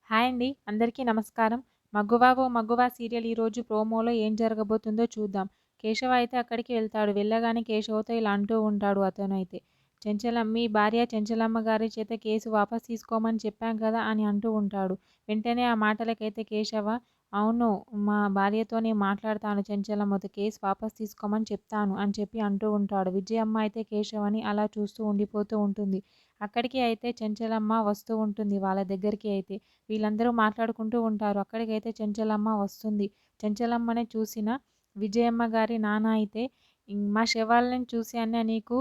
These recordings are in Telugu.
హాయ్ అండి. అందరికీ నమస్కారం. 'మగువా ఓ మగువా' సీరియల్ ఈరోజు ప్రోమోలో ఏం జరగబోతుందో చూద్దాం. కేశవ అయితే అక్కడికి వెళ్తాడు. వెళ్ళగానే కేశవతో ఇలా అంటూ ఉంటాడు అతనైతే. మీ భార్య చెంచలమ్మ గారి చేత కేసు వాపస్ తీసుకోమని చెప్పాం కదా అని అంటూ ఉంటాడు. వెంటనే ఆ మాటలకైతే కేశవ అవును మా భార్యతోనే మాట్లాడతాను చెంచలమ్మతో కేసు వాపస్ తీసుకోమని చెప్తాను అని చెప్పి అంటూ ఉంటాడు. విజయమ్మ అయితే కేశవని అలా చూస్తూ ఉండిపోతూ ఉంటుంది. అక్కడికి అయితే చెంచలమ్మ వస్తూ ఉంటుంది వాళ్ళ దగ్గరికి అయితే. వీళ్ళందరూ మాట్లాడుకుంటూ ఉంటారు. అక్కడికైతే చెంచలమ్మ వస్తుంది. చెంచలమ్మని చూసిన విజయమ్మ గారి నాన్న అయితే మా శవాలను చూసి అన్న నీకు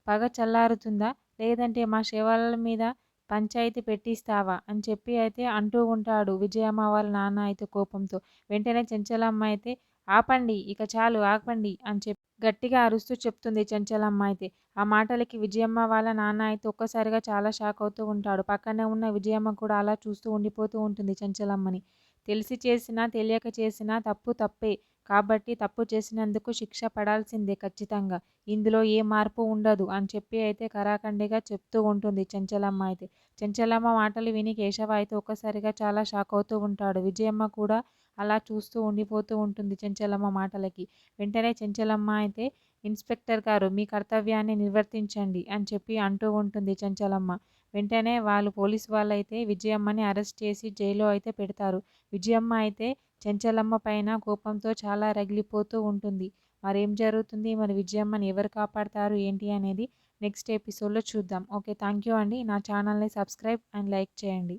పగ చల్లారుతుందా? లేదంటే మా శవాల మీద పంచాయతీ పెట్టిస్తావా? అని చెప్పి అయితే అంటూ ఉంటాడు విజయమ్మ వాళ్ళ నాన్న అయితే కోపంతో. వెంటనే చెంచలమ్మ అయితే ఆపండి ఇక చాలు ఆపండి అని చెప్పి గట్టిగా అరుస్తూ చెప్తుంది చెంచలమ్మ అయితే. ఆ మాటలకి విజయమ్మ వాళ్ళ నాన్న అయితే ఒక్కసారిగా చాలా షాక్ అవుతూ ఉంటాడు. పక్కనే ఉన్న విజయమ్మ కూడా అలా చూస్తూ ఉండిపోతూ ఉంటుంది చెంచలమ్మని. తెలిసి చేసినా తెలియక చేసినా తప్పు తప్పే. కాబట్టి తప్పు చేసినందుకు శిక్ష పడాల్సిందే ఖచ్చితంగా. ఇందులో ఏ మార్పు ఉండదు అని చెప్పి అయితే కరాఖండిగా చెప్తూ ఉంటుంది చెంచలమ్మ అయితే. చెంచలమ్మ మాటలు విని కేశవ అయితే ఒక్కసారిగా చాలా షాక్ అవుతూ ఉంటాడు. విజయమ్మ కూడా అలా చూస్తూ ఉండిపోతూ ఉంటుంది చెంచలమ్మ మాటలకి. వెంటనే చెంచలమ్మ అయితే ఇన్స్పెక్టర్ గారు మీ కర్తవ్యాన్ని నిర్వర్తించండి అని చెప్పి అంటూ ఉంటుంది చెంచలమ్మ. వెంటనే పోలీసు వాళ్ళైతే విజయమ్మని అరెస్ట్ చేసి జైల్లో అయితే పెడతారు. విజయమ్మ అయితే చెంచలమ్మ పైన కోపంతో చాలా రగిలిపోతూ ఉంటుంది. మరేం జరుగుతుంది? మరి విజయమ్మని ఎవరు కాపాడతారు ఏంటి అనేది నెక్స్ట్ ఎపిసోడ్లో చూద్దాం. ఓకే, థ్యాంక్ యూ అండి. నా ఛానల్ని సబ్స్క్రైబ్ అండ్ లైక్ చేయండి.